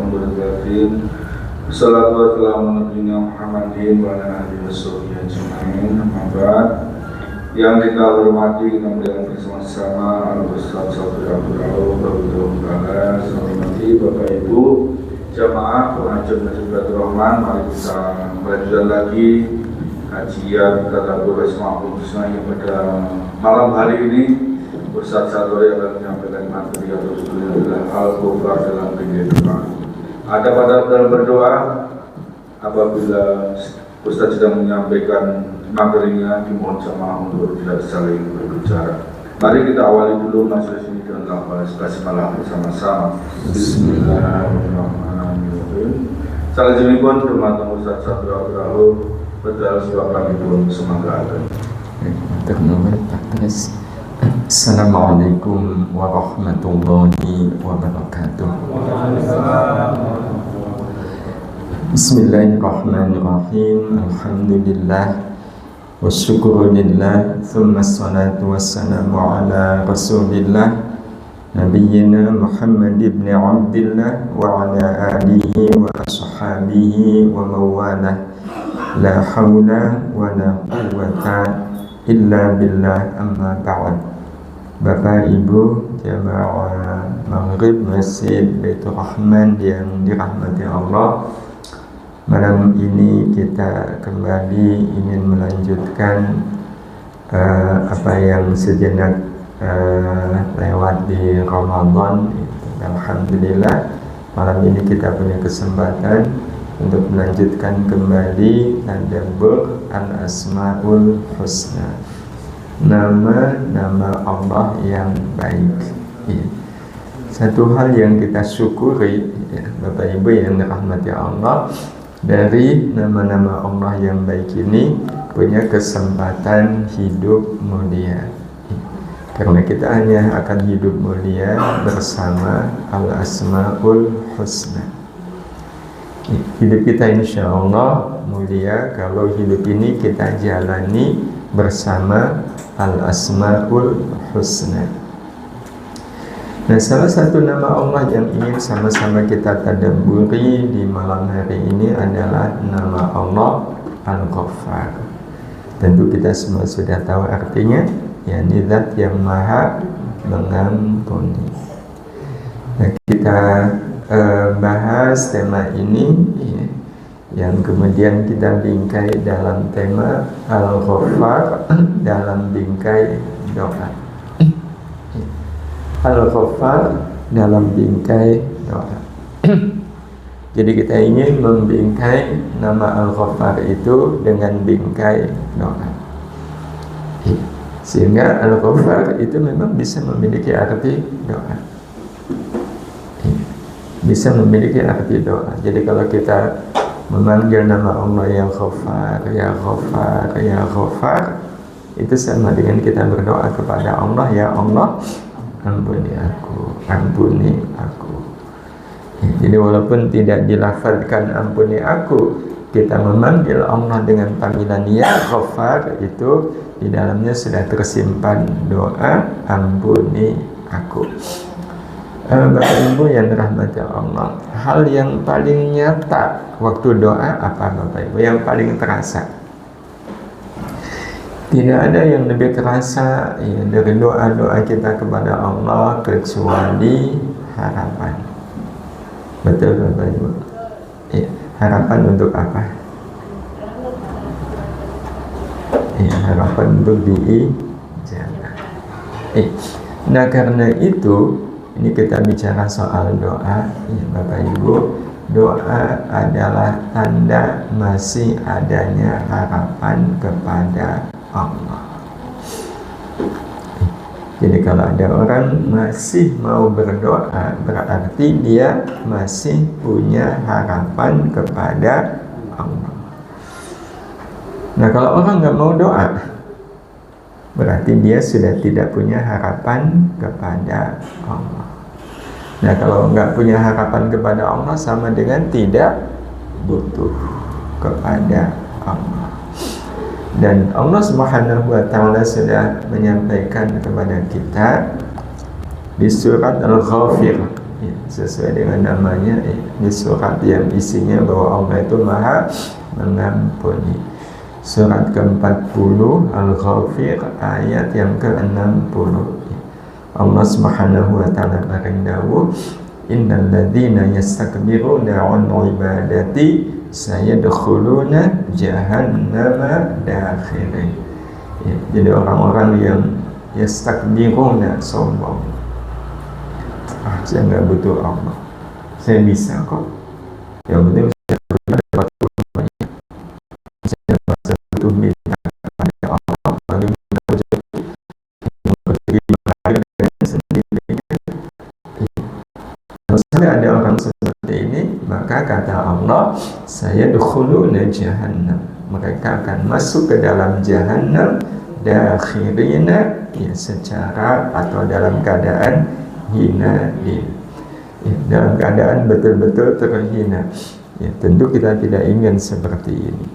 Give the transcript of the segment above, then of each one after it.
wabarakatuh. Assalamualaikum warahmatullahi wabarakatuh. Yang kita hormati, kita muliakan bersama-sama Al-Ustaz Sabri Abdul Rahman, hormati Bapak Ibu jamaah pengajian Masjid Baitur Rahman. Mari kita lanjutkan lagi kajian tadabbur Asmaul Husna yang pada malam hari ini. Ustaz Sabri akan menyampaikan materi atau judulnya adalah Al-Ghafar dalam kehidupan. Ada pada dalam berdoa apabila Ustaz sedang menyampaikan materinya, dimohon jamaah untuk tidak saling berbicara. Mari kita awali dulu majelis ini dengan lafaz basmalah bersama-sama. Bismillahirrahmanirrahim. Selanjutnya pun bermantung Ustaz Sabri Abdul Bedal silakan pun semoga ada. Assalamualaikum warahmatullahi wabarakatuh. Bismillahirrahmanirrahim. Alhamdulillah wasyukurulillah, thumma salatu wassalamu ala rasulillah nabiyyina Muhammad ibn Abdillah wa ala alihi wa ashabihi wa mawalah. La hawla wa la quwwata illa billah, amma ba'd. Bapak Ibu jamaah Maghrib Masjid Baitur Rahman yang dirahmati Allah, malam ini kita kembali ingin melanjutkan apa yang sejenak lewat di Ramadan. Alhamdulillah malam ini kita punya kesempatan untuk melanjutkan kembali tadabbur Al-Asmaul Husna, nama-nama Allah yang baik. Satu hal yang kita syukuri, Bapak Ibu yang dirahmati Allah, dari nama-nama Allah yang baik ini punya kesempatan hidup mulia. Karena kita hanya akan hidup mulia bersama Al-Asmaul Husna. Hidup kita insya Allah mulia kalau hidup ini kita jalani bersama Al-Asmaul Husna. Nah, salah satu nama Allah yang ingin sama-sama kita tadabburi di malam hari ini adalah nama Allah Al-Ghafar. Tentu kita semua sudah tahu artinya, yakni Zat yang Maha Mengampuni. Nah, kita bahas tema ini yang kemudian kita bingkai dalam tema Al-Ghafar dalam bingkai doa. Al-Ghafar dalam bingkai doa. Jadi kita ingin membingkai nama Al-Ghafar itu dengan bingkai doa, sehingga Al-Ghafar itu memang bisa memiliki arti doa, bisa memiliki arti doa. Jadi kalau kita memanggil nama Allah yang Ghafar, ya Ghafar, ya Ghafar, itu sama dengan kita berdoa kepada Allah, ya Allah, ampuni aku, ampuni aku. Jadi walaupun tidak dilafadzkan ampuni aku, kita memanggil Allah dengan panggilan ya Ghafar, itu di dalamnya sudah tersimpan doa ampuni aku. Bapak Ibu yang dirahmati Allah, hal yang paling nyata waktu doa apa Bapak Ibu? Yang paling terasa. Tidak ada yang lebih terasa dari doa-doa kita kepada Allah kecuali harapan. Betul Bapak Ibu? Harapan untuk apa? Harapan untuk diijabah. Nah, karena itu ini kita bicara soal doa, Bapak Ibu. Doa adalah tanda masih adanya harapan kepada Allah. Jadi kalau ada orang masih mau berdoa, berarti dia masih punya harapan kepada Allah. Nah, kalau orang nggak mau doa, berarti dia sudah tidak punya harapan kepada Allah. Nah, kalau nggak punya harapan kepada Allah sama dengan tidak butuh kepada Allah. Dan Allah Subhanahu wa Ta'ala sudah menyampaikan kepada kita di surat Al-Ghafir ya, sesuai dengan namanya ya, ini surat yang isinya bahwa Allah itu maha mengampuni. Surat ke-40 Al-Ghafir ayat yang ke-60 ya. Allah Subhanahu wa taala berindawuh, innal ladzina yastakbiruna 'an ibadati sayadkhuluna jahannama dakhirin. Ya, jadi orang-orang yang yastakbiruna, sombong, saya nggak butuh Allah, saya bisa kok, yang penting saya dapat semuanya, saya merasa butuh minta kepada Allah, bagaimana dengan sendirinya. Kalau sampai ada orang seperti ini, maka kata Allah, saya dukhuluna jahannam, mereka akan masuk ke dalam jahannam dakhirina, ya, secara atau dalam keadaan hina, ya, dalam keadaan betul-betul terhina. Ya, tentu kita tidak ingin seperti ini.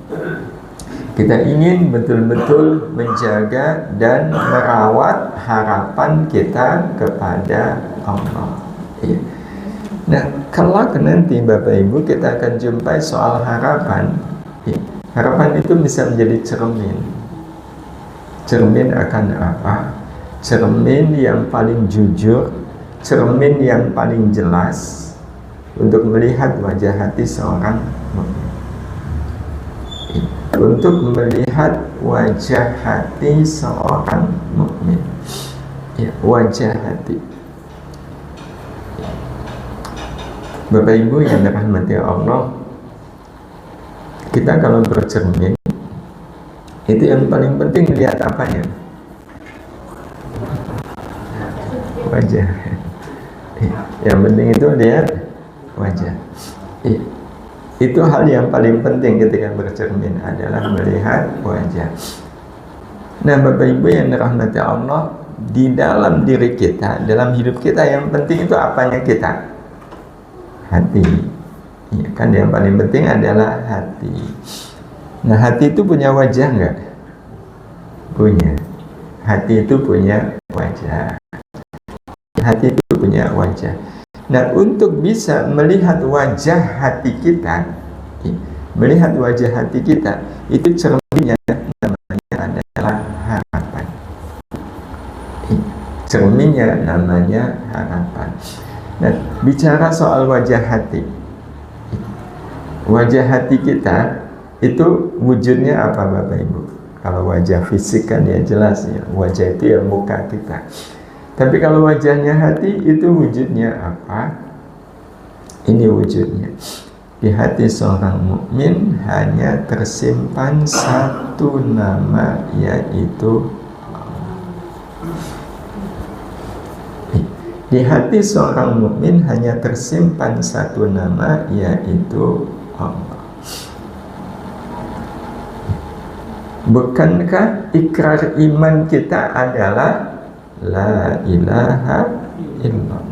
Kita ingin betul-betul menjaga dan merawat harapan kita kepada Allah. Ya. Nah, kelak nanti Bapak Ibu kita akan jumpai soal harapan. Ya. Harapan itu bisa menjadi cermin. Cermin akan apa? Cermin yang paling jujur, cermin yang paling jelas untuk melihat wajah hati seorang mukmin. Untuk melihat wajah hati seorang mukmin. Ya, wajah hati. Bapak Ibu yang dirahmati Allah, kita kalau bercermin itu yang paling penting lihat apanya? Wajah. Yang penting itu lihat wajah. Itu hal yang paling penting ketika bercermin adalah melihat wajah. Nah, Bapak Ibu yang dirahmati Allah, di dalam diri kita, dalam hidup kita yang penting itu apanya kita? Hati. Ya, kan yang paling penting adalah hati. Nah, hati itu punya wajah enggak? Punya. Hati itu punya wajah. Hati itu punya wajah. Nah, untuk bisa melihat wajah hati kita, melihat wajah hati kita, itu cerminnya namanya adalah harapan. Cerminnya namanya harapan. Nah, bicara soal wajah hati, wajah hati kita itu wujudnya apa Bapak Ibu? Kalau wajah fisik kan ya jelas ya, wajah itu ya muka kita. Tapi kalau wajahnya hati itu wujudnya apa? Ini wujudnya. Di hati seorang mukmin hanya tersimpan satu nama, yaitu Allah. Di hati seorang mukmin hanya tersimpan satu nama, yaitu Allah. Bukankah ikrar iman kita adalah la ilaha illallah?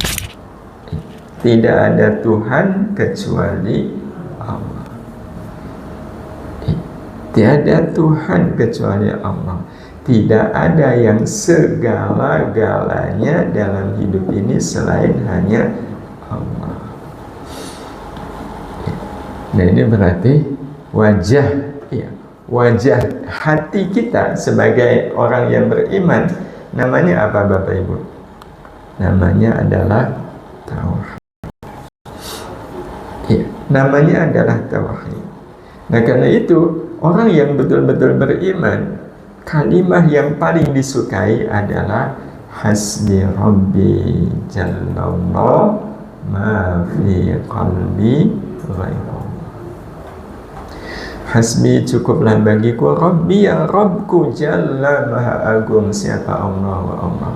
Tidak ada Tuhan kecuali Allah. Tiada Tuhan kecuali Allah. Tidak ada yang segala-galanya dalam hidup ini selain hanya Allah. Nah, ini berarti wajah, ya, wajah hati kita sebagai orang yang beriman namanya apa Bapak Ibu? Namanya adalah tauhid. Ya, namanya adalah tauhid. Nah, karena itu orang yang betul-betul beriman, kalimat yang paling disukai adalah hasbi rabbi jallallah ma fi qalbi ghairullah. Hasbi, cukuplah bagiku, Rabbi, ya Rabbku, Jalla Maha Agung, siapa Allah wa Allah.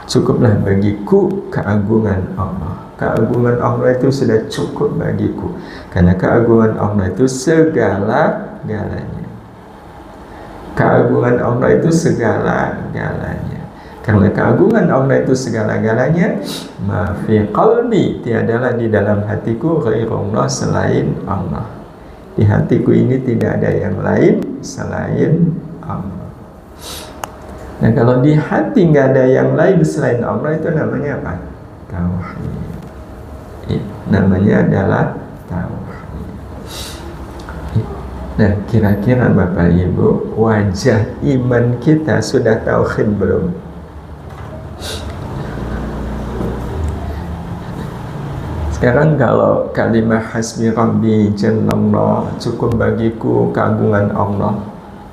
Cukuplah bagiku keagungan Allah. Keagungan Allah itu sudah cukup bagiku, karena keagungan Allah itu segala-galanya. Keagungan Allah itu segala-galanya. Karena keagungan Allah itu segala-galanya, ma fi qalbi, tiadalah di dalam hatiku ghairullah, selain Allah. Di hatiku ini tidak ada yang lain selain Allah. Nah, kalau di hati nggak ada yang lain selain Allah, itu namanya apa? Tauhid. namanya adalah tauhid. Nah, kira-kira Bapak Ibu, wajah iman kita sudah tauhid belum? Sekarang kalau kalimat hasbi rabbi jallallah, cukup bagiku keagungan Allah.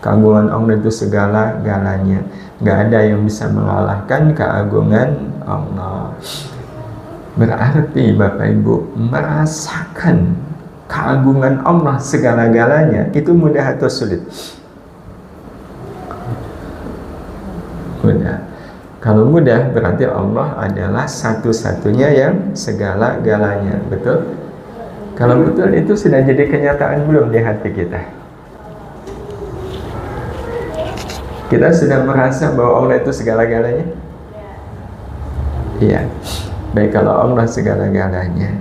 Keagungan Allah itu segala-galanya. Gak ada yang bisa mengalahkan keagungan Allah. Berarti Bapak Ibu merasakan keagungan Allah segala-galanya itu mudah atau sulit? Mudah. Kalau mudah berarti Allah adalah satu-satunya yang segala-galanya. Betul? Kalau betul itu sudah jadi kenyataan belum di hati kita? Kita sudah merasa bahwa Allah itu segala-galanya? Iya. Baik, kalau Allah segala-galanya,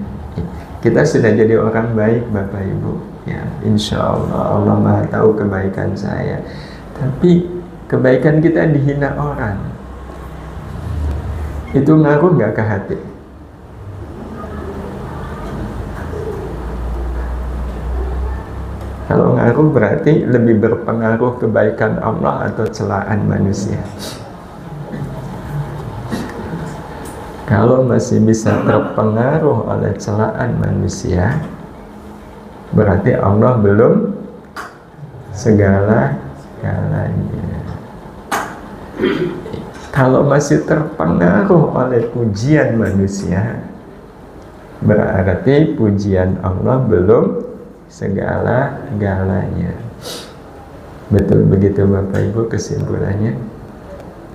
kita sudah jadi orang baik Bapak Ibu. Ya, insya Allah Allah Maha tahu kebaikan saya. Tapi kebaikan kita dihina orang. Itu ngaruh nggak ke hati? Kalau ngaruh berarti lebih berpengaruh kebaikan Allah atau celaan manusia. Kalau masih bisa terpengaruh oleh celaan manusia, berarti Allah belum segala-galanya. Kalau masih terpengaruh oleh pujian manusia, berarti pujian Allah belum segala-galanya. Betul begitu Bapak Ibu kesimpulannya?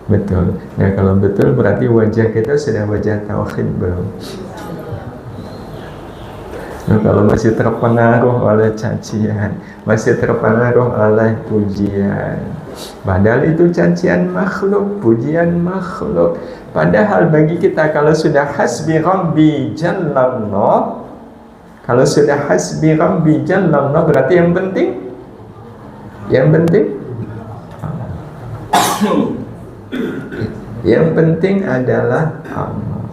Betul. Nah, kalau betul berarti wajah kita sudah wajah tauhid belum? Nah, kalau masih terpengaruh oleh cacian, masih terpengaruh oleh pujian, padahal itu cacian makhluk, pujian makhluk. Padahal bagi kita kalau sudah hasbi rabbi jallallah, kalau sudah hasbi rabbi jallallah berarti yang penting yang penting adalah Allah.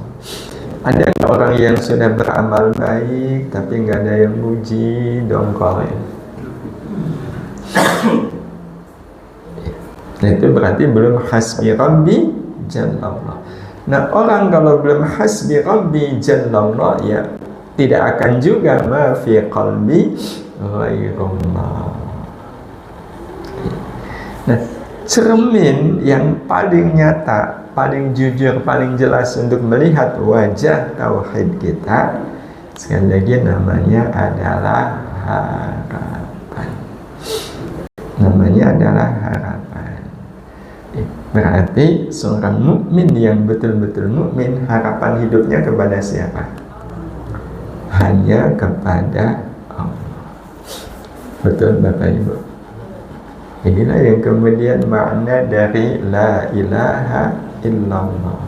Ada orang yang sudah beramal baik tapi nggak ada yang muji, dongkolin. Nah, itu berarti belum hasbi rabbi jallallah. Nah, orang kalau belum hasbi rabbi jallallah, ya tidak akan juga ma fi qalbi ghairullah. Nah, cermin yang paling nyata, paling jujur, paling jelas untuk melihat wajah tauhid kita, sekali lagi namanya adalah harapan. Namanya adalah harapan. Berarti seorang mukmin yang betul-betul mukmin, harapan hidupnya kepada siapa? Hanya kepada Allah. Betul Bapak Ibu? Inilah yang kemudian makna dari la ilaha illallah.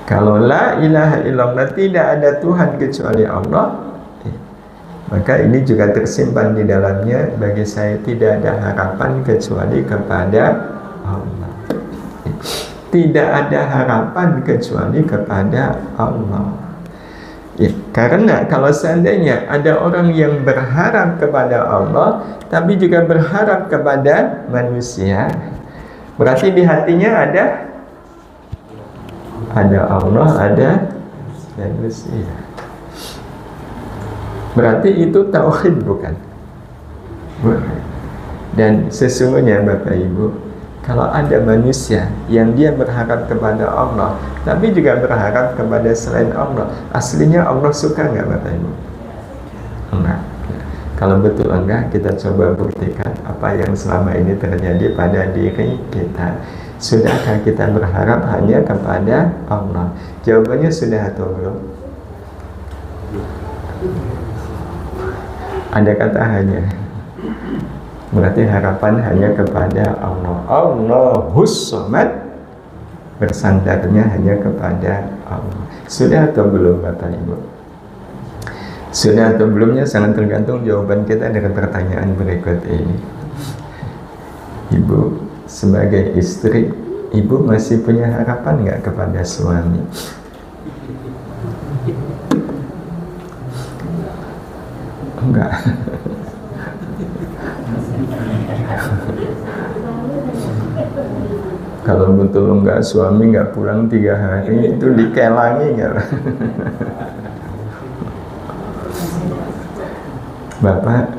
Kalau la ilaha illallah, tidak ada Tuhan kecuali Allah, maka ini juga tersimpan di dalamnya, bagi saya tidak ada harapan kecuali kepada Allah. Tidak ada harapan kecuali kepada Allah. Ya, karena kalau seandainya ada orang yang berharap kepada Allah tapi juga berharap kepada manusia, berarti di hatinya ada Allah, ada manusia. Berarti itu tauhid bukan? Dan sesungguhnya Bapak Ibu, kalau ada manusia yang dia berharap kepada Allah tapi juga berharap kepada selain Allah, aslinya Allah suka nggak Bapak Ibu? Enggak. Kalau betul enggak, kita coba buktikan apa yang selama ini terjadi pada diri kita. Sudahkah kita berharap hanya kepada Allah? Jawabannya sudah atau belum? Ada kata hanya. Berarti harapan hanya kepada Allah. Allahus Samad, bersandarnya hanya kepada Allah. Sudah atau belum Bapak Ibu? Sudah atau belumnya sangat tergantung jawaban kita dengan pertanyaan berikut ini. Ibu sebagai istri, ibu masih punya harapan nggak kepada suami? Enggak. Kalau betul enggak suami enggak pulang 3 hari itu dikelangi enggak? Bapak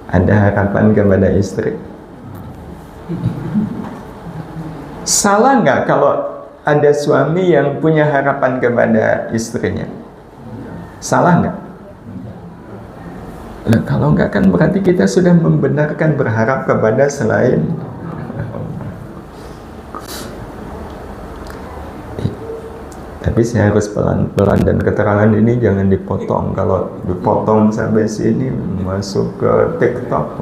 ada harapan kepada istri? Salah nggak kalau ada suami yang punya harapan kepada istrinya? Salah nggak? Nah, kalau nggak kan berarti kita sudah membenarkan berharap kepada selain. Tapi saya harus pelan-pelan, dan keterangan ini jangan dipotong. Kalau dipotong sampai sini masuk ke TikTok,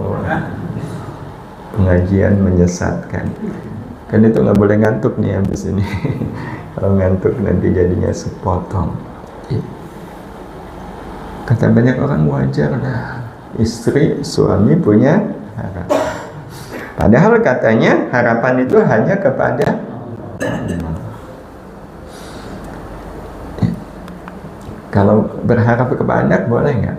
pengajian menyesatkan. Kan itu nggak boleh ngantuk nih habis ini. Kalau ngantuk nanti jadinya sepotong. Kata banyak orang wajar lah istri suami punya harapan. Padahal katanya harapan itu hanya kepada kalau berharap kepada anak boleh nggak?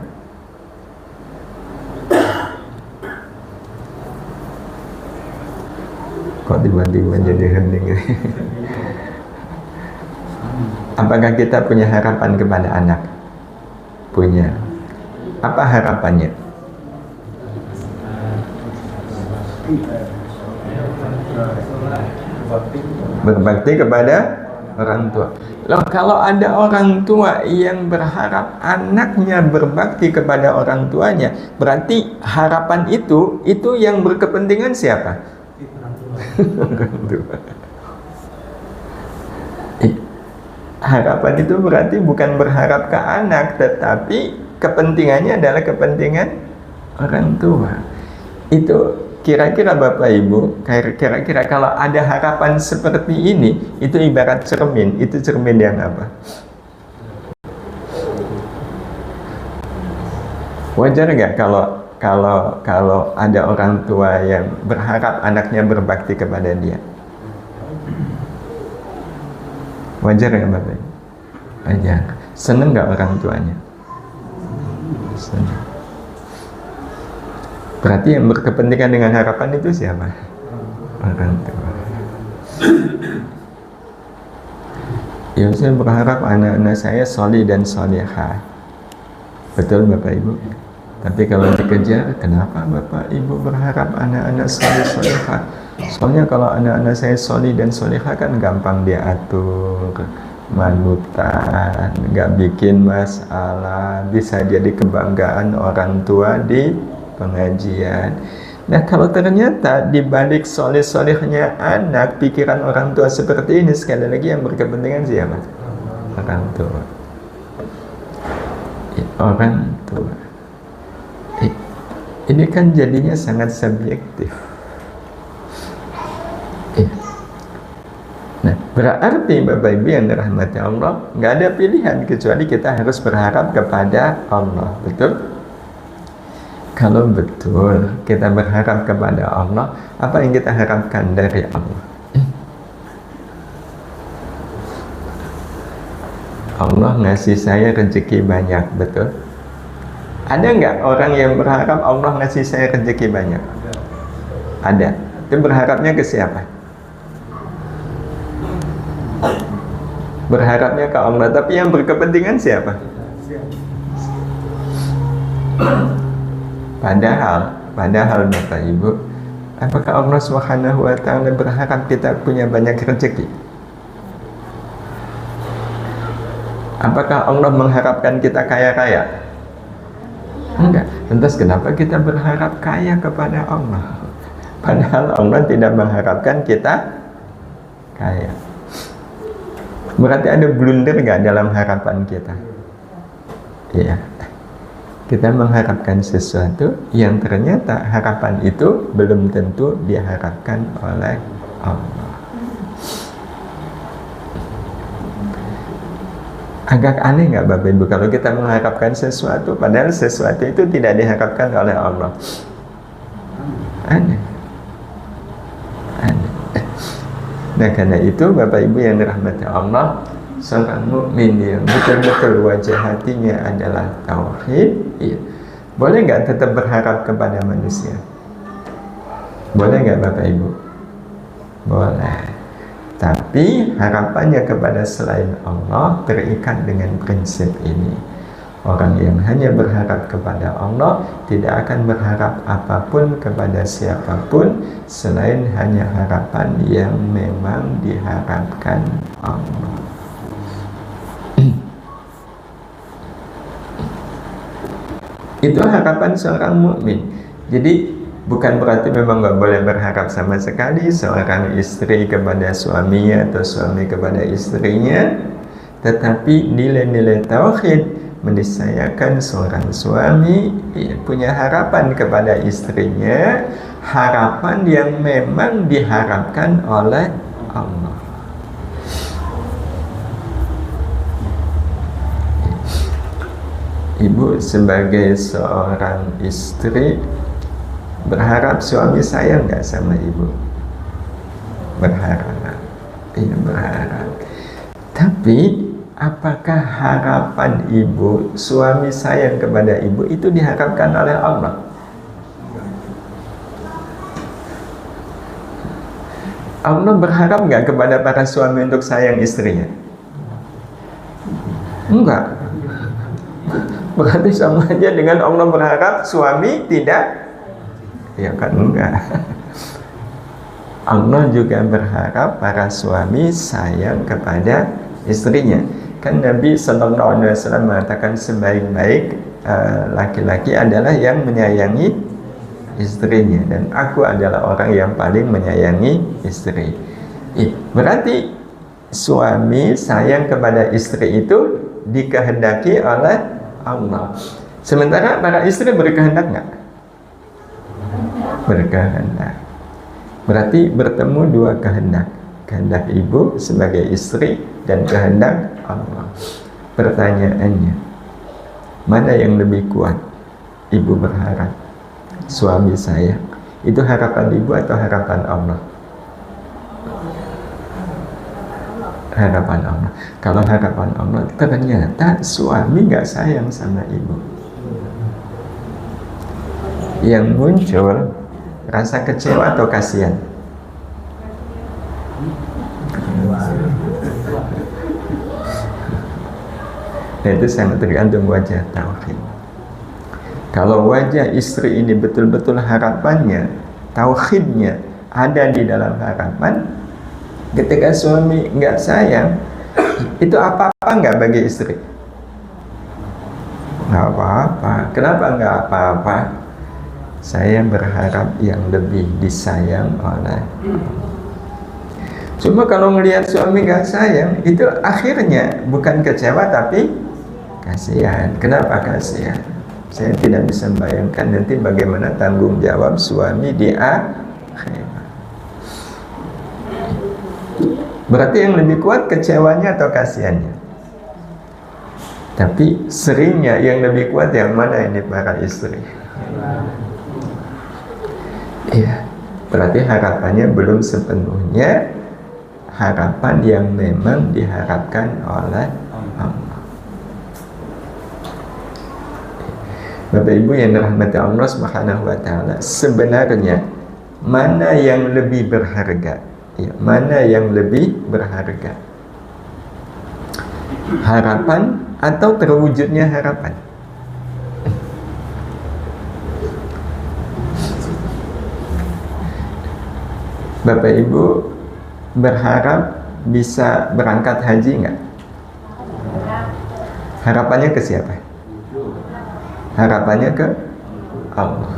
Kok tiba-tiba jadi hening? Apakah kita punya harapan kepada anak? Punya. Apa harapannya? Berbakti kepada orang tua. Loh, kalau ada orang tua yang berharap anaknya berbakti kepada orang tuanya, berarti harapan itu yang berkepentingan siapa? Orang tua. Harapan itu berarti bukan berharap ke anak, tetapi kepentingannya adalah kepentingan orang tua. Itu kira-kira Bapak Ibu, kira-kira kalau ada harapan seperti ini, itu ibarat cermin. Itu cermin yang apa? Wajar nggak kalau ada orang tua yang berharap anaknya berbakti kepada dia? Wajar nggak Bapak Ibu? Wajar. Seneng nggak orang tuanya? Seneng. Berarti yang berkepentingan dengan harapan itu siapa? Orang tua. Ya, saya berharap anak-anak saya solih dan solihah. Betul Bapak Ibu? Tapi kalau dikejar, kenapa Bapak Ibu berharap anak-anak solih solihah? Soalnya kalau anak-anak saya solih dan solihah kan gampang diatur, manutan, nggak bikin masalah, bisa jadi kebanggaan orang tua di pengajian. Nah, kalau ternyata di balik soleh-solehnya anak, pikiran orang tua seperti ini, sekali lagi yang berkepentingan siapa? Orang tua. Orang tua. Ini kan jadinya sangat subjektif. Nah, berarti Bapak Ibu yang dirahmati Allah, nggak ada pilihan kecuali kita harus berharap kepada Allah. Betul? Kalau betul kita berharap kepada Allah, apa yang kita harapkan dari Allah? Allah ngasih saya rezeki banyak, betul? Ada nggak orang yang berharap Allah ngasih saya rezeki banyak? Ada. Itu berharapnya ke siapa? Berharapnya ke Allah, tapi yang berkepentingan siapa? Padahal Bapak Ibu, apakah Allah Subhanahu wa Ta'ala berharap kita punya banyak rezeki? Apakah Allah mengharapkan kita kaya-kaya? Enggak. Lantas kenapa kita berharap kaya kepada Allah? Padahal Allah tidak mengharapkan kita kaya. Berarti ada blunder nggak dalam harapan kita? Iya. Kita mengharapkan sesuatu yang ternyata harapan itu belum tentu diharapkan oleh Allah. Agak aneh nggak Bapak Ibu kalau kita mengharapkan sesuatu padahal sesuatu itu tidak diharapkan oleh Allah? Aneh. Nah, karena itu Bapak Ibu yang dirahmati Allah, seorang mukmin yang betul-betul wajah hatinya adalah tauhid, Boleh nggak tetap berharap kepada manusia? Boleh nggak Bapak Ibu? Boleh. Tapi harapannya kepada selain Allah terikat dengan prinsip ini. Orang yang hanya berharap kepada Allah tidak akan berharap apapun kepada siapapun selain hanya harapan yang memang diharapkan Allah. Itu harapan seorang mukmin. Jadi bukan berarti memang nggak boleh berharap sama sekali seorang istri kepada suaminya atau suami kepada istrinya, tetapi nilai-nilai tauhid meniscayakan seorang suami punya harapan kepada istrinya, harapan yang memang diharapkan oleh Allah. Ibu sebagai seorang istri berharap suami sayang nggak sama ibu? Berharap, iya berharap. Tapi apakah harapan ibu suami sayang kepada ibu itu diharapkan oleh Allah? Allah berharap nggak kepada para suami untuk sayang istrinya? Enggak. Berarti sama aja dengan Allah berharap suami tidak. Ya kan enggak. Allah juga berharap para suami sayang kepada istrinya. Kan Nabi Sallallahu Alaihi Wasallam mengatakan sebaik-baik laki-laki adalah yang menyayangi istrinya, dan aku adalah orang yang paling menyayangi istri. Berarti suami sayang kepada istri itu dikehendaki oleh Allah. Sementara para istri berkehendak nggak? Berkehendak. Berarti bertemu dua kehendak, kehendak ibu sebagai istri dan kehendak Allah. Pertanyaannya, mana yang lebih kuat? Ibu berharap suami saya, itu harapan ibu atau harapan Allah? Harapan Allah. Kalau harapan Allah, ternyata suami nggak sayang sama ibu. Yang muncul rasa kecewa atau kasihan? Nah, itu sangat tergantung wajah tauhid. Kalau wajah istri ini betul-betul harapannya, tauhidnya ada di dalam harapan, ketika suami nggak sayang, itu apa-apa nggak bagi istri? Nggak apa-apa. Kenapa nggak apa-apa? Saya berharap yang lebih disayang oleh. Cuma kalau ngelihat suami nggak sayang, itu akhirnya bukan kecewa tapi kasihan. Kenapa kasihan? Saya tidak bisa membayangkan nanti bagaimana tanggung jawab suami di akhirat. Berarti yang lebih kuat kecewanya atau kasihannya? Tapi seringnya yang lebih kuat yang mana ini para istri? Iya, berarti harapannya belum sepenuhnya harapan yang memang diharapkan oleh Allah. Bapak Ibu yang dirahmati Allah Subhanahu wa taala, sebenarnya mana yang lebih berharga? Ya, mana yang lebih berharga? Harapan atau terwujudnya harapan? Bapak Ibu berharap bisa berangkat haji nggak? Harapannya ke siapa? Harapannya ke Allah.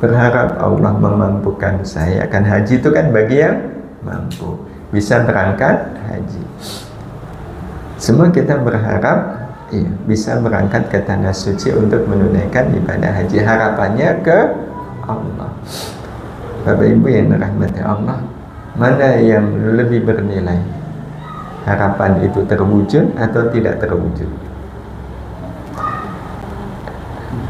Berharap Allah memampukan saya. Kan haji itu kan bagi yang mampu bisa berangkat haji. Semua kita berharap bisa berangkat ke tanah suci untuk menunaikan ibadah haji. Harapannya ke Allah. Bapak Ibu yang dirahmati Allah, mana yang lebih bernilai? Harapan itu terwujud atau tidak terwujud?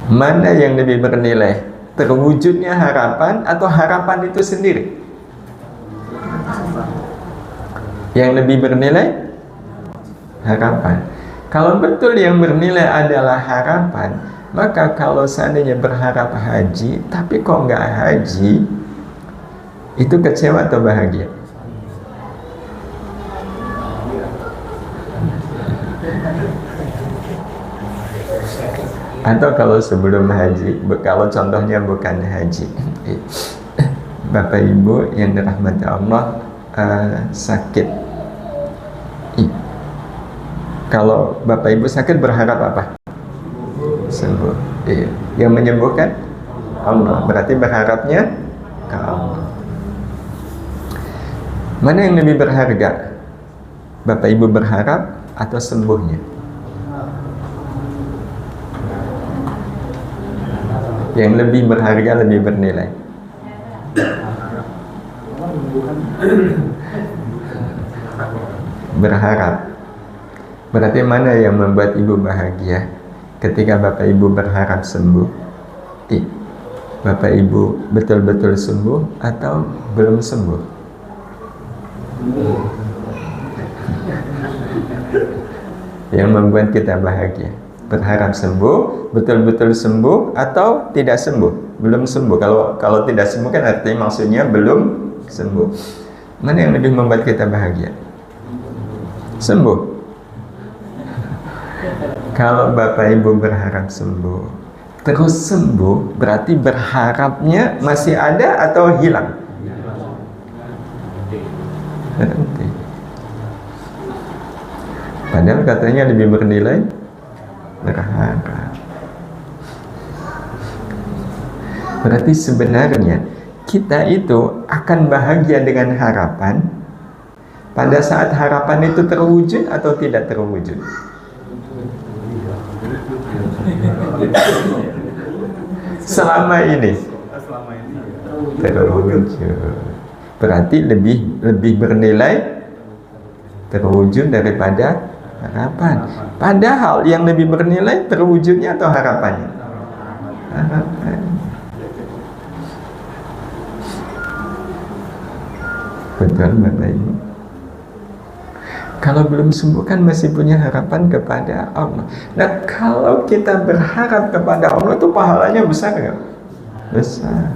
Mana yang lebih bernilai? Terwujudnya harapan atau harapan itu sendiri? Yang lebih bernilai? Harapan. Kalau betul yang bernilai adalah harapan, maka kalau seandainya berharap haji tapi kok nggak haji, itu kecewa atau bahagia? Atau kalau sebelum haji, kalau contohnya bukan haji, Bapak Ibu yang dirahmati Allah, sakit. Kalau Bapak Ibu sakit berharap apa? Sembuh. Yang menyembuhkan Allah, berarti berharapnya ke Allah. Mana yang lebih berharga? Bapak Ibu berharap atau sembuhnya? Yang lebih berharga, lebih bernilai. Berharap. Berarti mana yang membuat ibu bahagia? Ketika Bapak Ibu berharap sembuh, Bapak Ibu betul-betul sembuh atau belum sembuh? Yang membuat kita bahagia, berharap sembuh, betul-betul sembuh atau tidak sembuh, belum sembuh. Kalau tidak sembuh kan artinya maksudnya belum sembuh. Mana yang lebih membuat kita bahagia? Sembuh. Kalau Bapak Ibu berharap sembuh, terus sembuh, berarti berharapnya masih ada atau hilang? Berhenti. Padahal katanya lebih bernilai berharap. Berarti sebenarnya kita itu akan bahagia dengan harapan pada saat harapan itu terwujud atau tidak terwujud. Selama ini terwujud, berarti lebih bernilai terwujud daripada harapan. Padahal yang lebih bernilai terwujudnya atau harapannya? Harapan. Betul Bapak Ibu. Kalau belum sembuh kan masih punya harapan kepada Allah. Nah, kalau kita berharap kepada Allah itu pahalanya besar nggak? Besar.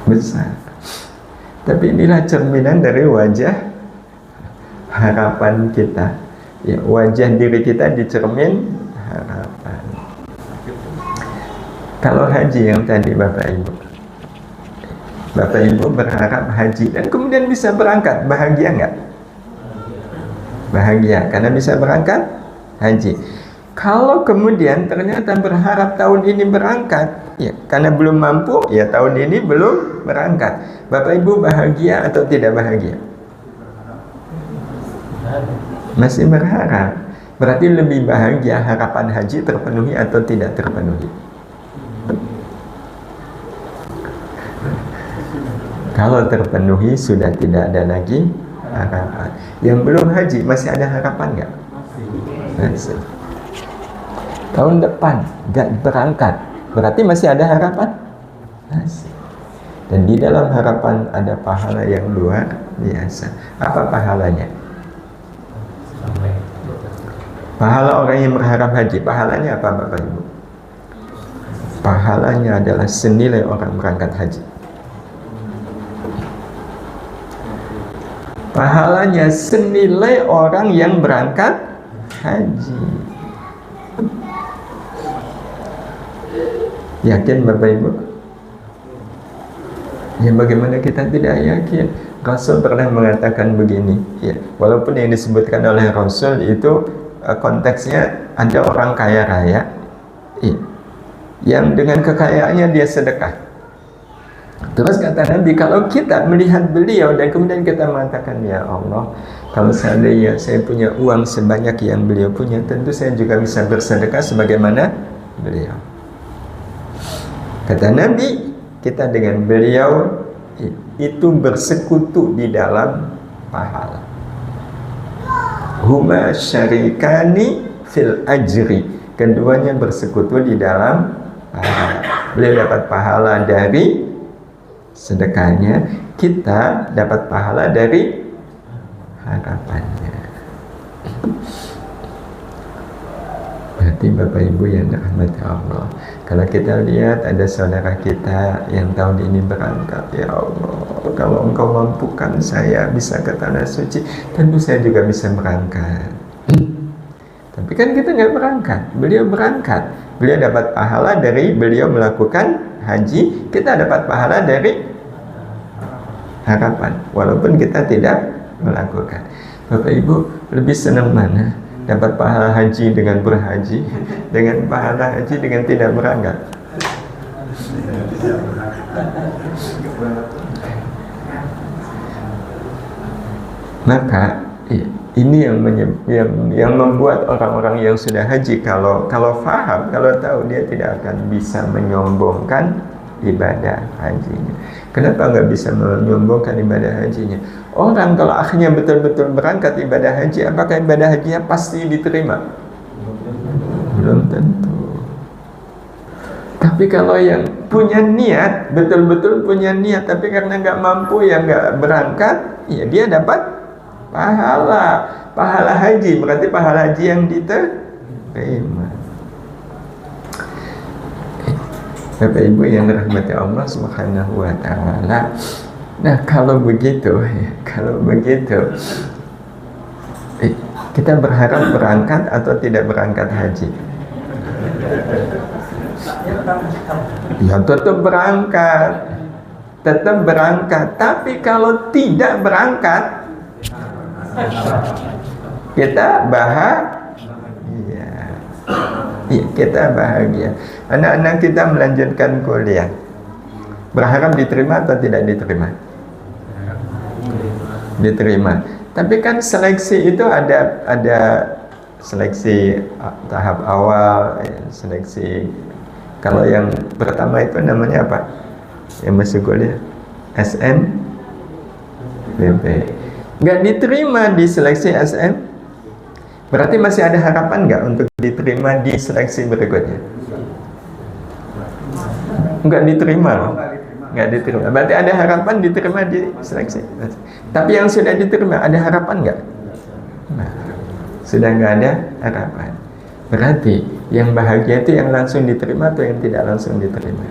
Besar. Tapi inilah cerminan dari wajah harapan kita. Ya, wajah diri kita dicermin harapan. Kalau haji yang tadi Bapak Ibu berharap haji dan kemudian bisa berangkat, bahagia nggak? Bahagia karena bisa berangkat haji. Kalau kemudian ternyata berharap tahun ini berangkat, ya karena belum mampu, ya tahun ini belum berangkat, Bapak Ibu bahagia atau tidak bahagia? Masih berharap. Berarti lebih bahagia harapan haji terpenuhi atau tidak terpenuhi? Kalau terpenuhi sudah tidak ada lagi harapan. Yang belum haji masih ada harapan nggak? Masih. Tahun depan nggak berangkat, berarti masih ada harapan? Masih. Dan di dalam harapan ada pahala yang luar biasa. Apa pahalanya? Pahala orang yang berharap haji, pahalanya apa Bapak Ibu? Pahalanya adalah senilai orang berangkat haji. Pahalanya senilai orang yang berangkat haji. Yakin Bapak Ibu? Ya bagaimana kita tidak yakin? Rasul pernah mengatakan begini, ya, walaupun yang disebutkan oleh Rasul itu konteksnya ada orang kaya raya, ya, yang dengan kekayaannya dia sedekah. Terus kata Nabi, kalau kita melihat beliau dan kemudian kita mengatakan, ya Allah, kalau seandainya saya punya uang sebanyak yang beliau punya, tentu saya juga bisa bersedekah sebagaimana beliau. Kata Nabi, kita dengan beliau itu bersekutu di dalam pahala. Huma syarikani fil ajri. Keduanya bersekutu di dalam pahala. Beliau dapat pahala dari sedekahnya, kita dapat pahala dari harapannya. Berarti Bapak Ibu yang dirahmati Allah, kalau kita lihat ada saudara kita yang tahun ini berangkat, ya Allah, kalau Engkau mampukan saya bisa ke tanah suci, tentu saya juga bisa berangkat. Tapi kan kita nggak berangkat, beliau berangkat. Beliau dapat pahala dari beliau melakukan haji, kita dapat pahala dari harapan, walaupun kita tidak melakukan. Bapak Ibu lebih senang mana? Dapat pahala haji dengan berhaji, dengan pahala haji dengan tidak berangkat? Maka ini yang membuat orang-orang yang sudah haji kalau faham, kalau tahu, dia tidak akan bisa menyombongkan ibadah hajinya. Kenapa nggak bisa menyombongkan ibadah hajinya? Orang kalau akhirnya betul-betul berangkat ibadah haji, apakah ibadah hajinya pasti diterima? Belum tentu. Tapi kalau yang punya niat, betul-betul punya niat, tapi karena nggak mampu, ya nggak berangkat, ya dia dapat pahala haji, berarti pahala haji yang diterima. Bapak Ibu yang dirahmati Allah Subhanahu wa taala. Nah, kalau begitu, kita berharap berangkat atau tidak berangkat haji? Ya tetap berangkat. Tapi kalau tidak berangkat, kita bahagia. Anak-anak kita melanjutkan kuliah, berharap diterima atau tidak diterima? Diterima. Tapi kan seleksi itu ada seleksi tahap awal, seleksi. Kalau yang pertama itu namanya apa? Yang masuk kuliah, SNBP. Nggak diterima di seleksi SM, berarti masih ada harapan nggak untuk diterima di seleksi berikutnya? Nggak diterima loh. Nggak diterima. Berarti ada harapan diterima di seleksi. Tapi yang sudah diterima, ada harapan nggak? Nah, sudah nggak ada harapan. Berarti yang bahagia itu yang langsung diterima atau yang tidak langsung diterima?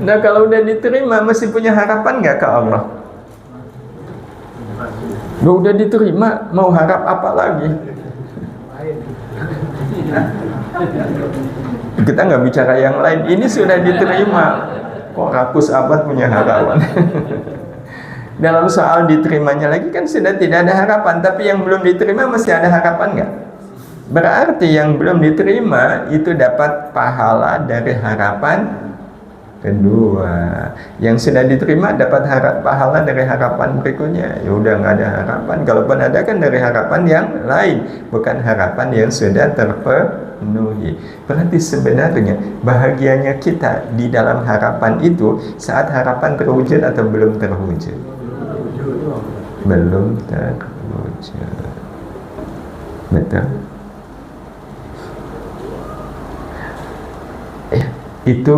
Nah, kalau udah diterima, masih punya harapan nggak ke Allah? Udah diterima, mau harap apa lagi? Kita nggak bicara yang lain. Ini sudah diterima, kok rakus amat punya harapan? Dalam soal diterimanya lagi kan sudah tidak ada harapan. Tapi yang belum diterima masih ada harapan nggak? Berarti yang belum diterima itu dapat pahala dari harapan kedua. Yang sudah diterima dapat pahala dari harapan berikutnya. Ya udah nggak ada harapan. Kalaupun ada kan dari harapan yang lain, bukan harapan yang sudah terpenuhi. Berarti sebenarnya bahagianya kita di dalam harapan itu saat harapan terwujud atau belum terwujud? Belum terwujud. Betul? Itu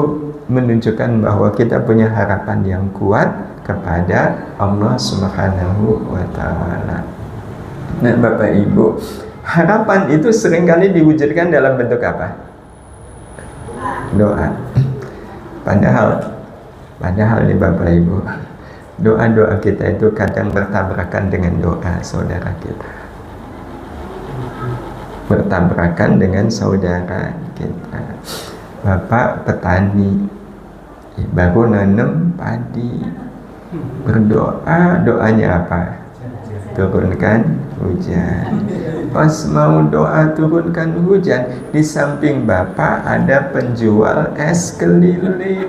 menunjukkan bahwa kita punya harapan yang kuat kepada Allah Subhanahu wa ta'ala. Nah, Bapak Ibu, harapan itu seringkali diwujudkan dalam bentuk apa? Doa. Padahal nih Bapak Ibu, doa-doa kita itu kadang bertabrakan dengan doa saudara kita. Bertabrakan dengan saudara kita. Bapak petani, baru nanam padi, berdoa, doanya apa? Turunkan hujan. Pas mau doa turunkan hujan, di samping Bapak ada penjual es keliling.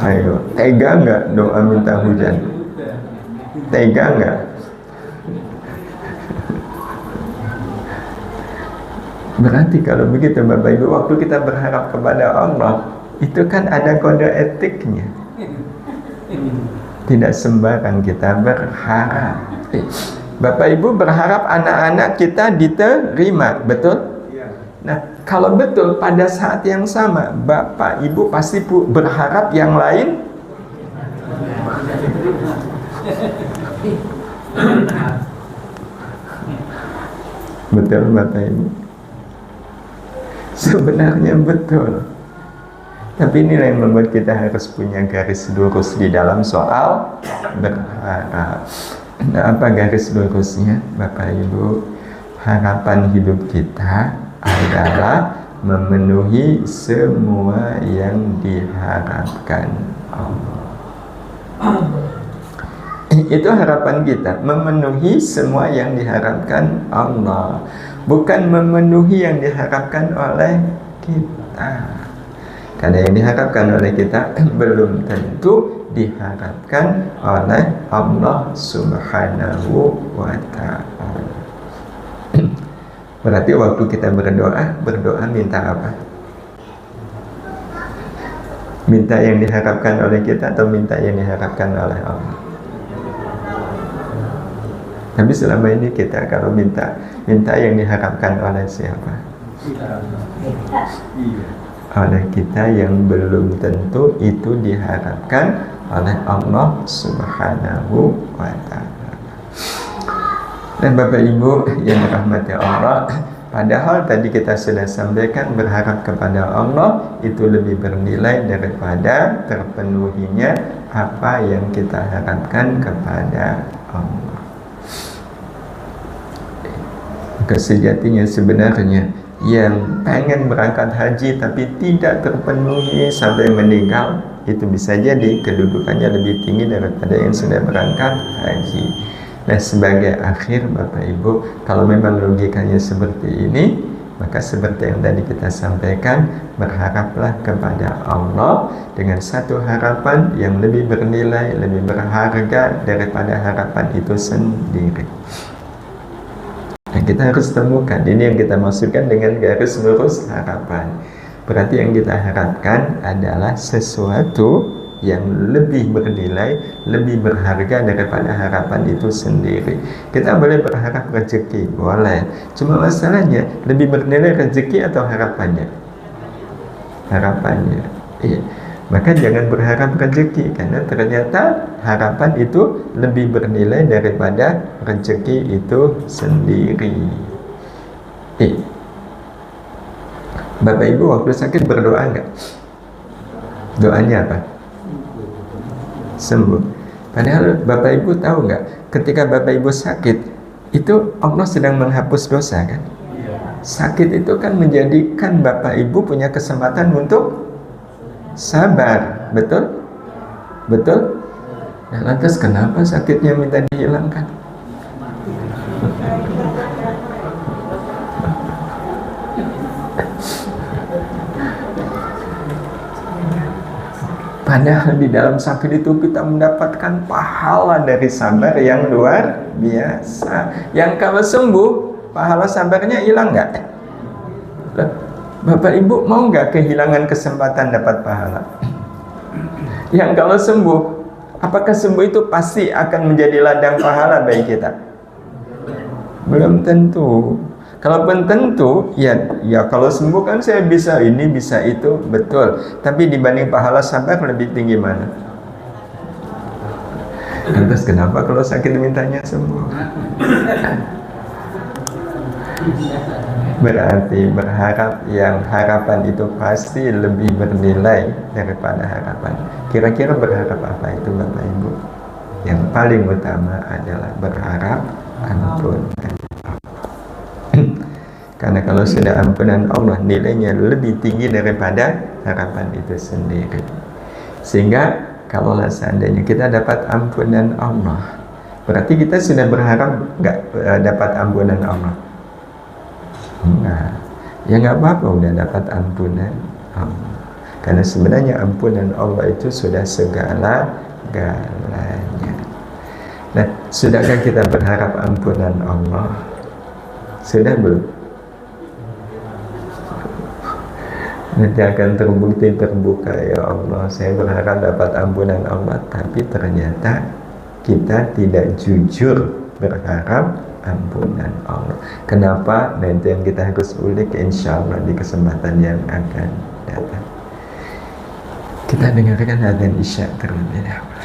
Ayo, tega nggak doa minta hujan? Tega nggak? Berarti kalau begitu Bapak Ibu, waktu kita berharap kepada Allah, itu kan ada kode etiknya. Tidak sembarang kita berharap. Bapak Ibu berharap anak-anak kita diterima, betul? Nah, kalau betul pada saat yang sama, Bapak Ibu pasti berharap yang lain. Betul Bapak Ibu? Sebenarnya betul. Tapi inilah yang membuat kita harus punya garis lurus di dalam soal berharap. Nah, apa garis lurusnya Bapak Ibu? Harapan hidup kita adalah memenuhi semua yang diharapkan Allah. Itu harapan kita, memenuhi semua yang diharapkan Allah, bukan memenuhi yang diharapkan oleh kita. Karena yang diharapkan oleh kita belum tentu diharapkan oleh Allah Subhanahu wa ta'ala. Berarti waktu kita berdoa minta apa? Minta yang diharapkan oleh kita atau minta yang diharapkan oleh Allah? Tapi selama ini kita kalau minta yang diharapkan oleh siapa? Oleh kita yang belum tentu itu diharapkan oleh Allah Subhanahu wa ta'ala. Dan Bapak Ibu yang dirahmati Allah, padahal tadi kita sudah sampaikan berharap kepada Allah itu lebih bernilai daripada terpenuhinya apa yang kita harapkan kepada Allah. Maka sejatinya sebenarnya yang pengen berangkat haji tapi tidak terpenuhi sampai meninggal, itu bisa jadi kedudukannya lebih tinggi daripada yang sudah berangkat haji. Nah, sebagai akhir Bapak Ibu, kalau memang logikanya seperti ini, maka seperti yang tadi kita sampaikan, berharaplah kepada Allah dengan satu harapan yang lebih bernilai, lebih berharga daripada harapan itu sendiri. Nah, kita harus temukan, ini yang kita maksudkan dengan garis lurus harapan. Berarti yang kita harapkan adalah sesuatu yang lebih bernilai, lebih berharga daripada harapan itu sendiri. Kita boleh berharap rezeki, boleh. Cuma masalahnya, lebih bernilai rezeki atau harapannya? Harapannya. Iya. Maka jangan berharap rezeki, karena ternyata harapan itu lebih bernilai daripada rezeki itu sendiri. Bapak Ibu waktu sakit berdoa enggak? Doanya apa? Sembuh. Padahal Bapak Ibu tahu enggak, ketika Bapak Ibu sakit itu Allah sedang menghapus dosa kan? Sakit itu kan menjadikan Bapak Ibu punya kesempatan untuk sabar, betul? Betul? Nah, lantas kenapa sakitnya minta dihilangkan? Padahal di dalam sakit itu kita mendapatkan pahala dari sabar yang luar biasa. Yang kalau sembuh, pahala sabarnya hilang nggak? Bapak Ibu mau nggak kehilangan kesempatan dapat pahala? Yang kalau sembuh, apakah sembuh itu pasti akan menjadi ladang pahala bagi kita? Belum tentu. Kalaupun tentu, ya kalau sembuh kan saya bisa ini, bisa itu, betul. Tapi dibanding pahala sabar lebih tinggi mana? Lantas kenapa kalau sakit mintanya sembuh? Berarti berharap yang harapan itu pasti lebih bernilai daripada harapan. Kira-kira berharap apa itu Bapak Ibu? Yang paling utama adalah berharap ampunan. Karena kalau sudah ampunan Allah, nilainya lebih tinggi daripada harapan itu sendiri. Sehingga kalau seandainya kita dapat ampunan Allah, berarti kita sudah berharap nggak dapat ampunan Allah? Enggak. Ya nggak apa-apa udah dapat ampunan Allah. Karena sebenarnya ampunan Allah itu sudah segala-galanya. Nah, sudahkah kita berharap ampunan Allah? Sudah belum? Nanti akan terbukti terbuka, ya Allah saya berharap dapat ampunan Allah, tapi ternyata kita tidak jujur berharap ampunan Allah. Kenapa? Nanti yang kita harus ulik insya Allah di kesempatan yang akan datang. Kita dengarkan adzan Isya terlebih dahulu.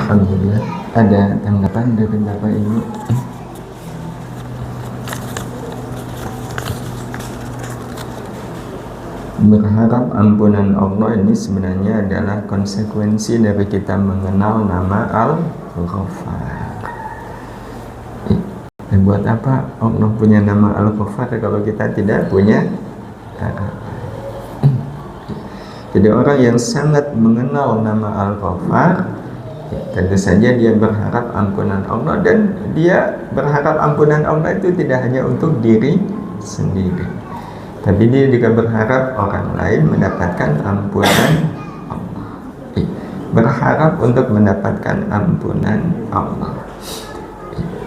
Alhamdulillah. Ada tanggapan dari Bapak Ibu? Berharap ampunan Allah ini sebenarnya adalah konsekuensi dari kita mengenal nama Al-Ghaffar. Buat apa Allah punya nama Al-Ghaffar kalau kita tidak punya harapan? Jadi orang yang sangat mengenal nama Al-Ghaffar, tentu saja dia berharap ampunan Allah, dan dia berharap ampunan Allah itu tidak hanya untuk diri sendiri, tapi dia juga berharap orang lain mendapatkan ampunan Allah. Berharap untuk mendapatkan ampunan Allah.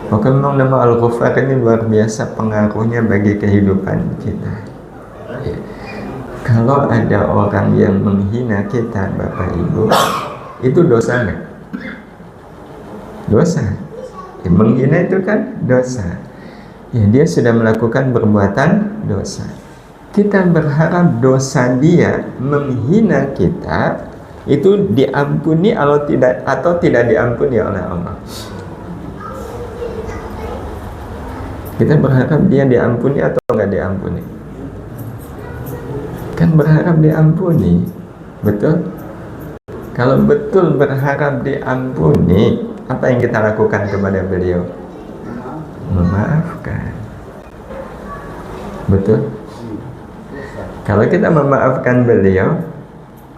Maka memang nama Al-Ghaffar ini luar biasa pengaruhnya bagi kehidupan kita. Kalau ada orang yang menghina kita, Bapak Ibu, itu dosa nggak? Dosa. Menghina itu kan dosa. Ya, dia sudah melakukan perbuatan dosa. Kita berharap dosa dia menghina kita itu diampuni atau tidak diampuni oleh Allah. Kita berharap dia diampuni atau nggak diampuni? Kan berharap diampuni, betul? Kalau betul berharap diampuni, apa yang kita lakukan kepada beliau? Memaafkan, betul? Kalau kita memaafkan beliau,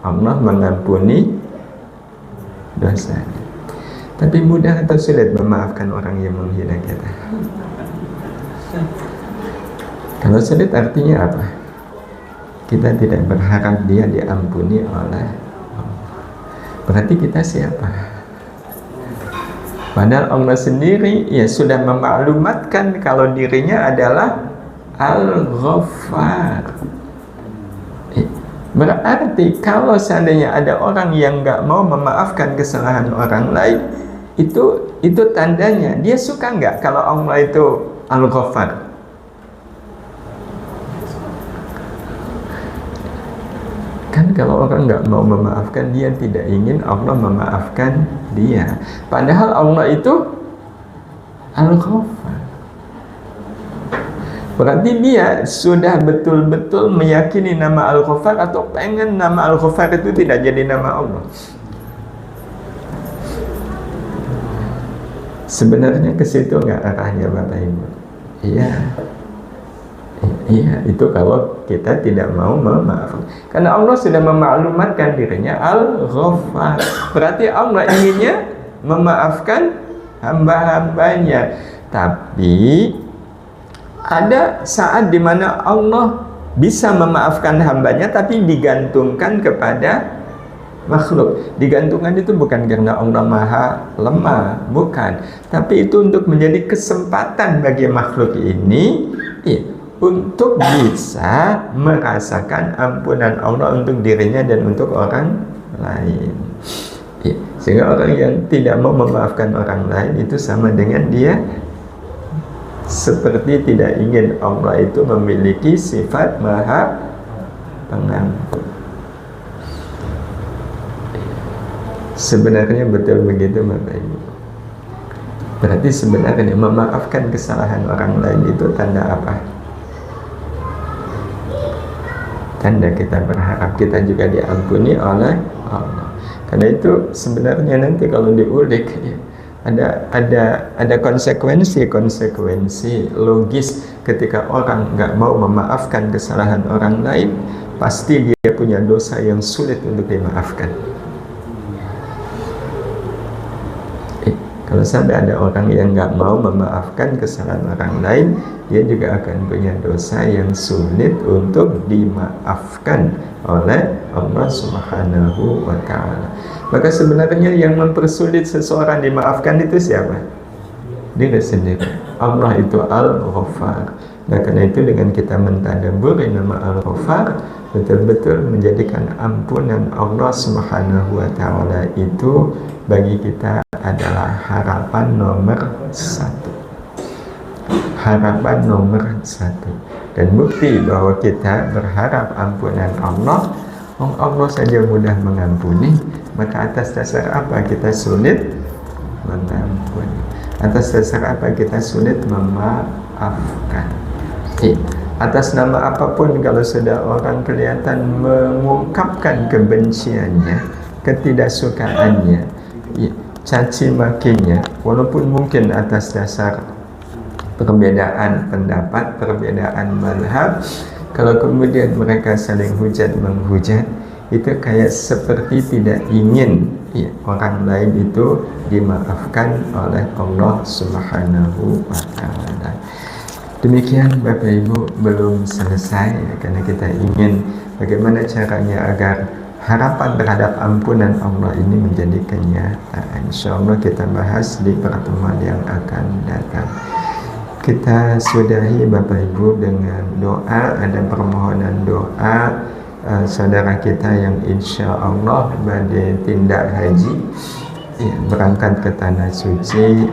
Allah mengampuni dosanya. Tapi mudah atau sulit memaafkan orang yang menghina kita? Kalau sulit artinya apa? Kita tidak berharap dia diampuni oleh Allah. Berarti kita siapa? Padahal Allah sendiri ya sudah memaklumatkan kalau dirinya adalah Al-Ghaffar. Berarti kalau seandainya ada orang yang nggak mau memaafkan kesalahan orang lain, itu tandanya dia suka nggak kalau Allah itu Al-Ghaffar? Kan kalau orang nggak mau memaafkan, dia tidak ingin Allah memaafkan dia. Padahal Allah itu Al-Ghaffar. Berarti dia sudah betul-betul meyakini nama Al-Ghaffar atau pengen nama Al-Ghaffar itu tidak jadi nama Allah. Sebenarnya ke situ nggak arahnya Bapak Ibu? Iya, itu kalau kita tidak mau memaafkan. Karena Allah sudah memaklumatkan dirinya Al-Ghaffar. Berarti Allah inginnya memaafkan hamba-hambanya. Tapi ada saat di mana Allah bisa memaafkan hambanya, tapi digantungkan kepada makhluk. Digantungkan itu bukan karena Allah maha lemah, bukan. Tapi itu untuk menjadi kesempatan bagi makhluk ini untuk bisa merasakan ampunan Allah untuk dirinya dan untuk orang lain. Sehingga orang yang tidak mau memaafkan orang lain itu sama dengan dia seperti tidak ingin Allah itu memiliki sifat maha pengampun. Sebenarnya betul begitu Bapak Ibu. Berarti sebenarnya memaafkan kesalahan orang lain itu tanda apa? Tanda kita berharap kita juga diampuni oleh Allah. Karena itu sebenarnya nanti kalau diulik ada konsekuensi logis ketika orang nggak mau memaafkan kesalahan orang lain, pasti dia punya dosa yang sulit untuk dimaafkan. Kalau sampai ada orang yang nggak mau memaafkan kesalahan orang lain, dia juga akan punya dosa yang sulit untuk dimaafkan oleh Allah Subhanahu wa Ta'ala. Maka sebenarnya yang mempersulit seseorang dimaafkan itu siapa? Diri sendiri. Allah itu Al-Ghaffar. Nah, karena itu dengan kita mentadabburi nama Al-Ghaffar, betul-betul menjadikan ampunan Allah Subhanahu wa Ta'ala itu bagi kita adalah harapan nomor satu. Harapan nomor satu. Dan bukti bahwa kita berharap ampunan Allah, Allah saja mudah mengampuni, maka atas dasar apa kita sulit mengampuni? Atas dasar apa kita sulit memaafkan? Atas nama apapun, kalau sudah orang kelihatan mengungkapkan kebenciannya, ketidaksukaannya, caci makinya, walaupun mungkin atas dasar perbedaan pendapat, perbedaan mazhab, kalau kemudian mereka saling hujat menghujat, itu kayak seperti tidak ingin orang lain itu dimaafkan oleh Allah Subhanahu wa Ta'ala. Demikian Bapak Ibu, belum selesai, karena kita ingin bagaimana caranya agar harapan terhadap ampunan Allah ini menjadi kenyataan. InsyaAllah kita bahas di pertemuan yang akan datang. Kita sudahi Bapak Ibu dengan doa. Ada permohonan doa saudara kita yang insya Allah badai tindak haji, berangkat ke Tanah Suci,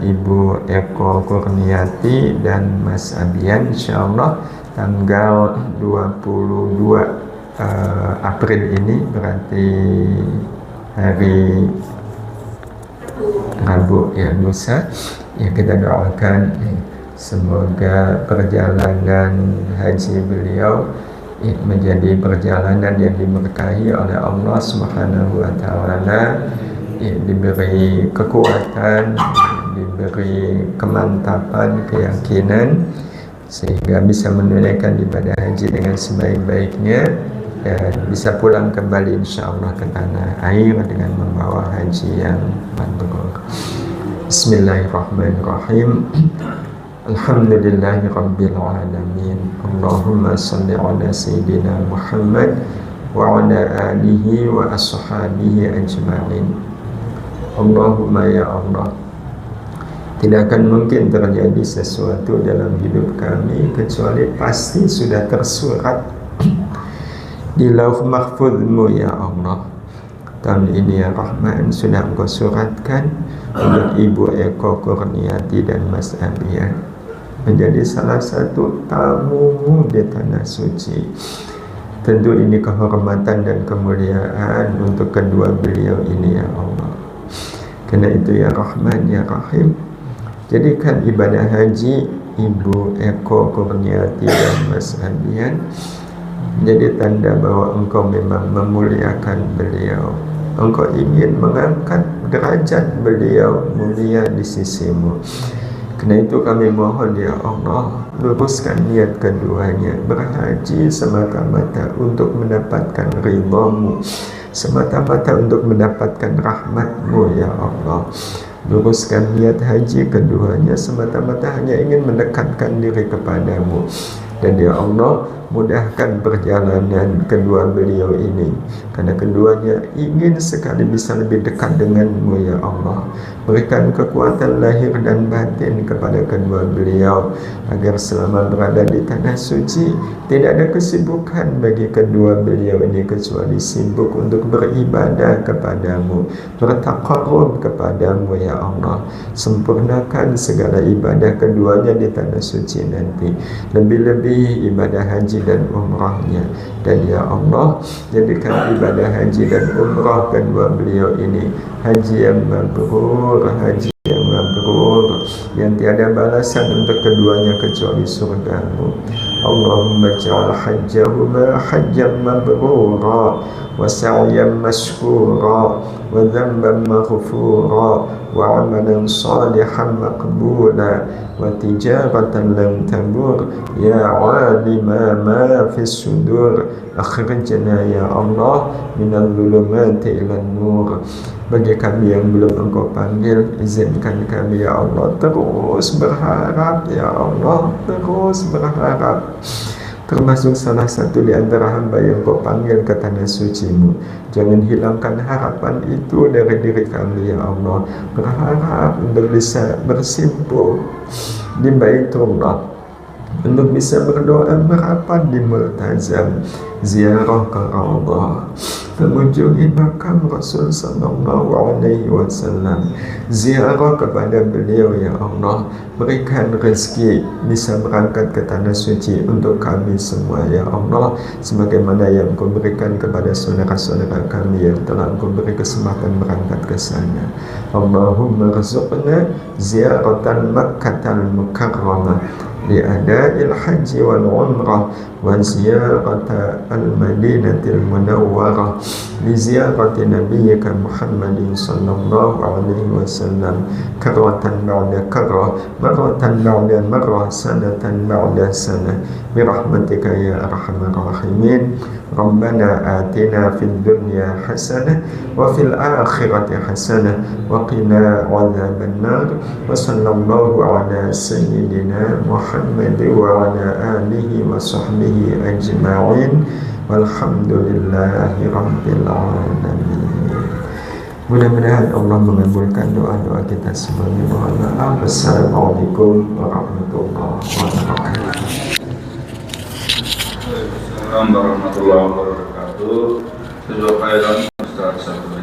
Ibu Eko Kurniati dan Mas Abian, insya Allah tanggal 22 April ini, berarti hari Rabu lusa. Kita doakan semoga perjalanan haji beliau menjadi perjalanan yang diberkahi oleh Allah Subhanahu wa Ta'ala, diberi kekuatan, diberi kemantapan, keyakinan, sehingga bisa menunaikan ibadah haji dengan sebaik-baiknya dan bisa pulang kembali insyaAllah ke tanah air dengan membawa haji yang mabrur. Bismillahirrahmanirrahim. Alhamdulillahi Rabbil Alamin. Allahumma salli ala Sayyidina Muhammad wa ala alihi wa ashabihi ajma'in. Allahumma ya Allah, Tidak akan mungkin terjadi sesuatu dalam hidup kami kecuali pasti sudah tersurat di lauh mahfuzmu ya Allah. Tahun ini ya Rahman sudah Engkau suratkan untuk Ibu Eko Kurniati dan Mas Abian menjadi salah satu tamumu di Tanah Suci. Tentu ini kehormatan dan kemuliaan untuk kedua beliau ini ya Allah. Karena itu ya Rahman ya Rahim, jadikan ibadah haji Ibu Eko Kurniati dan Mas Abian menjadi tanda bahwa Engkau memang memuliakan beliau. Engkau ingin mengangkat derajat beliau mulia di sisimu. Karena itu kami mohon ya Allah, luruskan niat keduanya berhaji semata-mata untuk mendapatkan ridhamu, semata-mata untuk mendapatkan rahmatmu ya Allah. Luruskan niat haji keduanya semata-mata hanya ingin mendekatkan diri kepadamu. Dan ya Allah, mudahkan perjalanan kedua beliau ini, karena keduanya ingin sekali bisa lebih dekat denganmu ya Allah. Berikan kekuatan lahir dan batin kepada kedua beliau agar selama berada di Tanah Suci tidak ada kesibukan bagi kedua beliau ini kecuali sibuk untuk beribadah kepadamu, bertaqarrub kepadamu ya Allah. Sempurnakan segala ibadah keduanya di Tanah Suci nanti, lebih-lebih ibadah haji dan umrahnya. Dan ya Allah, jadikan ibadah haji dan umrah kedua beliau ini haji yang mabrur, haji yang mabrur, yang tiada balasan untuk keduanya kecuali surgamu. Allahumma ja'al hajjahuma hajjan mabrura wa sa'yan mashkura wa dhanban maghfura wa amalan salihan maqbula wa tijaratan lam tabur ya alima ma fis sudur akhrijna ya Allah minal dhulumati ilan nur. Bagi kami yang belum Engkau panggil, izinkan kami ya Allah terus berharap ya Allah, terus berharap, termasuk salah satu di antara hamba yang Kau panggil ke Tanah Suci-Mu. Jangan hilangkan harapan itu dari diri kami ya Allah, berharap untuk bisa bersimpuh di Baitullah, untuk bisa berdoa merapat di Multazam, ziarah ke Raudhah, mengunjungi makam Rasul sallallahu alaihi wasallam, ziarah kepada beliau ya Allah. Berikan rezeki bisa berangkat ke Tanah Suci untuk kami semua ya Allah, sebagaimana yang Kau berikan kepada saudara-saudara kami yang telah Kau beri kesempatan berangkat ke sana. Allahumma rzuqna ziaratan Makkatal Mukarramah li'ada'il haji wal umrah wa ziyarata al-madinatil munawwarah li ziyarati nabiyyika Muhammadin sallallahu alaihi wasallam karratan ba'da karrah, marratan ba'da marrah, sanatan ba'da sanah, birahmatika ya arhamar rahimin. Rabbana atina fid dunya hasanah wa fil akhirati hasanah wa qina adzabannar. Wa sallallahu ala sayyidina Muhammad wa ala alihi wa sahbihi ajma'in walhamdulillahi rabbil alamin. Mudah-mudahan Allah mengabulkan doa-doa kita semuanya. Mohon maaf. Wassalamualaikum warahmatullahi wabarakatuh. Assalamualaikum warahmatullahi wabarakatuh. Jazakallahu khairan Ustaz.